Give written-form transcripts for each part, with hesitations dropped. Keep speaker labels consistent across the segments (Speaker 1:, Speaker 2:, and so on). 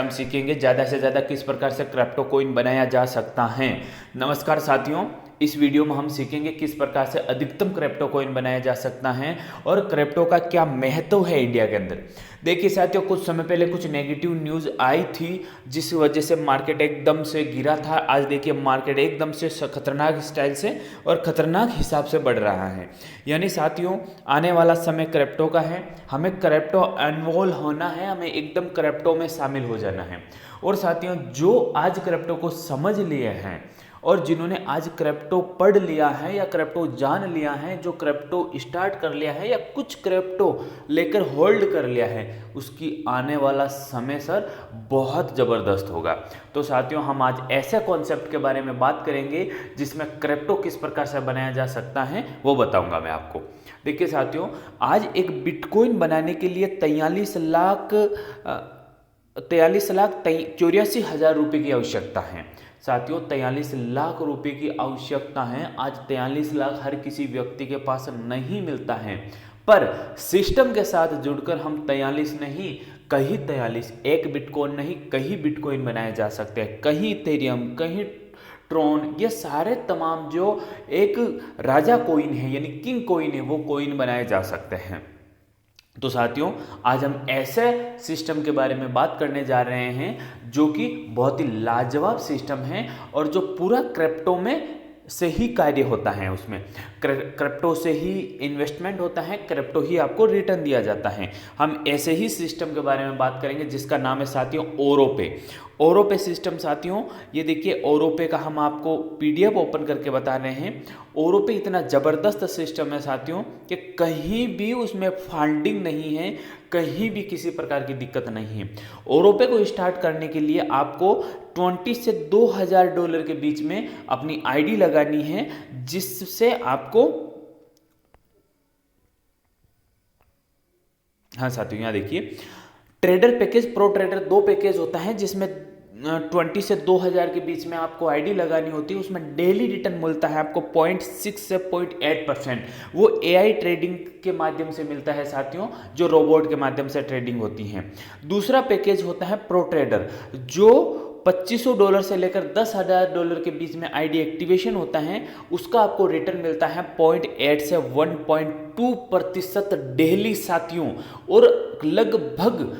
Speaker 1: हम सीखेंगे ज़्यादा से ज़्यादा किस प्रकार से क्रिप्टो कॉइन बनाया जा सकता है। नमस्कार साथियों, इस वीडियो में हम सीखेंगे किस प्रकार से अधिकतम क्रिप्टो कॉइन बनाया जा सकता है और क्रिप्टो का क्या महत्व है इंडिया के अंदर। देखिए साथियों, कुछ समय पहले कुछ नेगेटिव न्यूज़ आई थी जिस वजह से मार्केट एकदम से गिरा था। आज देखिए मार्केट एकदम से खतरनाक स्टाइल से और खतरनाक हिसाब से बढ़ रहा है। यानी साथियों, आने वाला समय क्रिप्टो का है, हमें क्रिप्टो इन्वॉल्व होना है, हमें एकदम क्रिप्टो में शामिल हो जाना है। और साथियों, जो आज क्रिप्टो को समझ लिए हैं और जिन्होंने आज क्रिप्टो पढ़ लिया है या क्रिप्टो जान लिया है, जो क्रिप्टो स्टार्ट कर लिया है या कुछ क्रिप्टो लेकर होल्ड कर लिया है, उसकी आने वाला समय सर बहुत ज़बरदस्त होगा। तो साथियों, हम आज ऐसे कॉन्सेप्ट के बारे में बात करेंगे जिसमें क्रिप्टो किस प्रकार से बनाया जा सकता है वो बताऊंगा मैं आपको। देखिए साथियों, आज एक बिटकॉइन बनाने के लिए 43,84,000 रुपये की आवश्यकता है। साथियों, 43 लाख रुपए की आवश्यकता है। आज 43 लाख हर किसी व्यक्ति के पास नहीं मिलता है, पर सिस्टम के साथ जुड़कर हम 43 नहीं, कहीं 43, एक बिटकॉइन नहीं कहीं बिटकॉइन बनाए जा सकते हैं, कहीं इथेरियम, कहीं ट्रॉन, ये सारे तमाम जो एक राजा कॉइन है यानी किंग कॉइन है, वो कॉइन बनाए जा सकते हैं। तो साथियों, आज हम ऐसे सिस्टम के बारे में बात करने जा रहे हैं जो कि बहुत ही लाजवाब सिस्टम है और जो पूरा क्रिप्टो में से ही कार्य होता है। उसमें क्रिप्टो से ही इन्वेस्टमेंट होता है, क्रिप्टो ही आपको रिटर्न दिया जाता है। हम ऐसे ही सिस्टम के बारे में बात करेंगे जिसका नाम है साथियों ओरोपे। ओरोपे सिस्टम साथियों, ये देखिए ओरोपे का हम आपको पीडीएफ ओपन करके बता रहे हैं। ओरोपे इतना ज़बरदस्त सिस्टम है साथियों कि कहीं भी उसमें फंडिंग नहीं है, कहीं भी किसी प्रकार की दिक्कत नहीं है। ओरोपे को स्टार्ट करने के लिए आपको 20 से $2,000 के बीच में अपनी आईडी लगानी है, जिससे आपको, हाँ साथियों यहाँ देखिए, trader package, pro trader 2 package होता है जिसमें 20 से 2,000 के बीच में आपको आईडी लगानी होती है। उसमें डेली रिटर्न मिलता है आपको 0.6 से 0.8%। वो एआई ट्रेडिंग के माध्यम से मिलता है साथियों, जो रोबोट के माध्यम से ट्रेडिंग होती है। दूसरा पैकेज होता है प्रो ट्रेडर, जो $2,500 से लेकर $10,000 के बीच में आईडी एक्टिवेशन होता है। उसका आपको रिटर्न मिलता है 0.8 से 1.2% डेली साथियों, और लगभग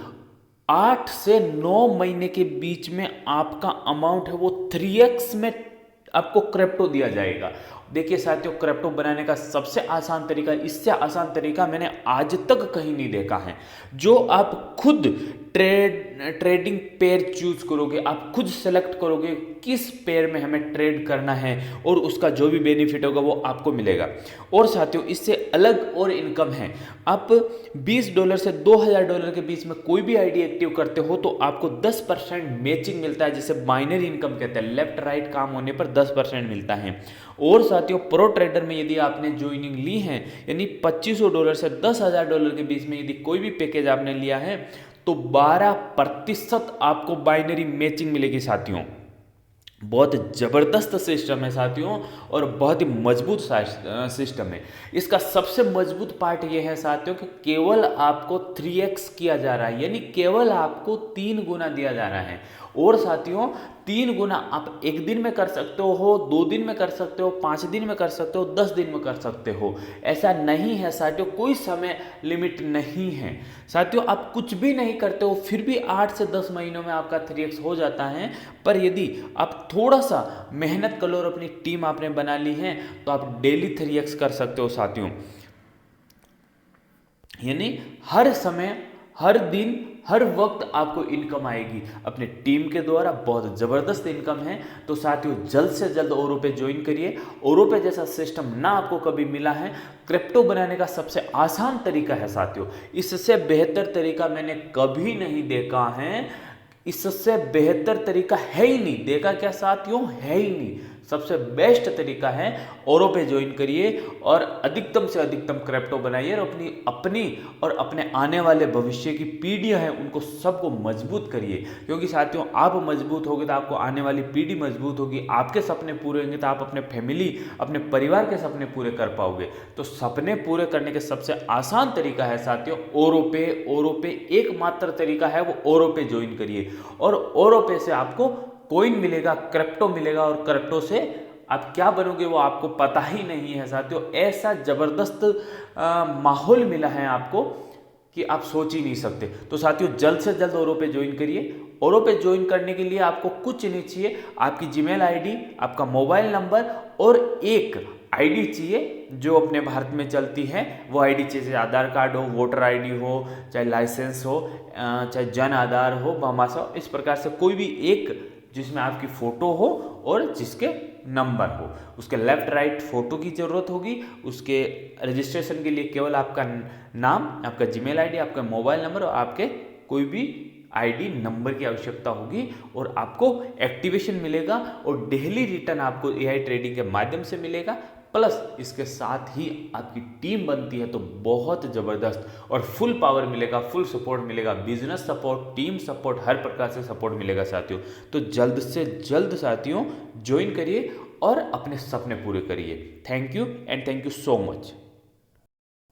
Speaker 1: 8 से 9 महीने के बीच में आपका अमाउंट है वो 3x में आपको क्रिप्टो दिया जाएगा। देखिए साथियों, क्रिप्टो बनाने का सबसे आसान तरीका, इससे आसान तरीका मैंने आज तक कहीं नहीं देखा है। जो आप खुद ट्रेडिंग पेयर चूज करोगे, आप खुद सेलेक्ट करोगे किस पेयर में हमें ट्रेड करना है, और उसका जो भी बेनिफिट होगा वो आपको मिलेगा। और साथियों, इससे अलग और इनकम है। आप $20 से $2,000 के बीच में कोई भी आईडी एक्टिव करते हो तो आपको 10% मैचिंग मिलता है, जिसे बाइनरी इनकम कहते हैं। लेफ्ट राइट काम होने पर 10% मिलता है। और साथियों, प्रो ट्रेडर में यदि आपने ज्वाइनिंग ली है, यानी $2,500 से $10,000 के बीच में यदि कोई भी पैकेज आपने लिया है, तो 12% आपको बाइनरी मैचिंग मिलेगी साथियों। बहुत ज़बरदस्त सिस्टम है साथियों, और बहुत ही मजबूत सिस्टम है। इसका सबसे मजबूत पार्ट ये है साथियों कि केवल आपको 3x किया जा रहा है, यानी केवल आपको 3 गुना दिया जा रहा है। और साथियों, 3 गुना आप एक दिन में कर सकते हो, 2 दिन में कर सकते हो, 5 दिन में कर सकते हो, 10 दिन में कर सकते हो। ऐसा नहीं है साथियों, कोई समय लिमिट नहीं है साथियों। आप कुछ भी नहीं करते हो फिर भी 8 से 10 महीनों में आपका 3x हो जाता है। पर यदि आप थोड़ा सा मेहनत कर लो और अपनी टीम आपने बना ली है, तो आप डेली 3x कर सकते हो साथियों। यानी हर समय, हर दिन, हर वक्त आपको इनकम आएगी अपने टीम के द्वारा। बहुत ज़बरदस्त इनकम है। तो साथियों, जल्द से जल्द ओरोपे ज्वाइन करिए। ओरोपे जैसा सिस्टम ना आपको कभी मिला है। क्रिप्टो बनाने का सबसे आसान तरीका है साथियों, इससे बेहतर तरीका मैंने कभी नहीं देखा है। इससे बेहतर तरीका है ही नहीं। देखा क्या साथियों, है ही नहीं। सबसे बेस्ट तरीका है औरों पे ज्वाइन करिए और अधिकतम से अधिकतम क्रिप्टो बनाइए और अपनी और अपने आने वाले भविष्य की पीढ़ियां हैं उनको सबको मजबूत करिए, क्योंकि साथियों आप मजबूत होगे तो आपको आने वाली पीढ़ी मजबूत होगी, आपके सपने पूरे होंगे तो आप अपने फैमिली अपने परिवार के सपने पूरे कर पाओगे। तो सपने पूरे करने के सबसे आसान तरीका है साथियों औरों पे एकमात्र तरीका है वो औरों पे ज्वाइन करिए और औरों पे से आपको कॉइन मिलेगा, क्रिप्टो मिलेगा और क्रिप्टो से आप क्या बनोगे वो आपको पता ही नहीं है साथियों। ऐसा जबरदस्त माहौल मिला है आपको कि आप सोच ही नहीं सकते। तो साथियों जल्द से जल्द औरों पे ज्वाइन करिए। औरों पे ज्वाइन करने के लिए आपको कुछ नहीं चाहिए, आपकी जीमेल आईडी, आपका मोबाइल नंबर और एक आईडी चाहिए जो अपने भारत में चलती है। वो आईडी चाहिए, आधार कार्ड हो, वोटर आईडी हो, चाहे लाइसेंस हो, चाहे जन आधार हो, भामाशाह हो, इस प्रकार से कोई भी एक जिसमें आपकी फ़ोटो हो और जिसके नंबर हो। उसके लेफ्ट राइट फ़ोटो की ज़रूरत होगी। उसके रजिस्ट्रेशन के लिए केवल आपका नाम, आपका जीमेल आईडी, आपका मोबाइल नंबर और आपके कोई भी आईडी नंबर की आवश्यकता होगी और आपको एक्टिवेशन मिलेगा और डेली रिटर्न आपको एआई ट्रेडिंग के माध्यम से मिलेगा। प्लस इसके साथ ही आपकी टीम बनती है तो बहुत ज़बरदस्त और फुल पावर मिलेगा, फुल सपोर्ट मिलेगा, बिजनेस सपोर्ट, टीम सपोर्ट, हर प्रकार से सपोर्ट मिलेगा साथियों। तो जल्द से जल्द साथियों ज्वाइन करिए और अपने सपने पूरे करिए। Thank you and thank you so much.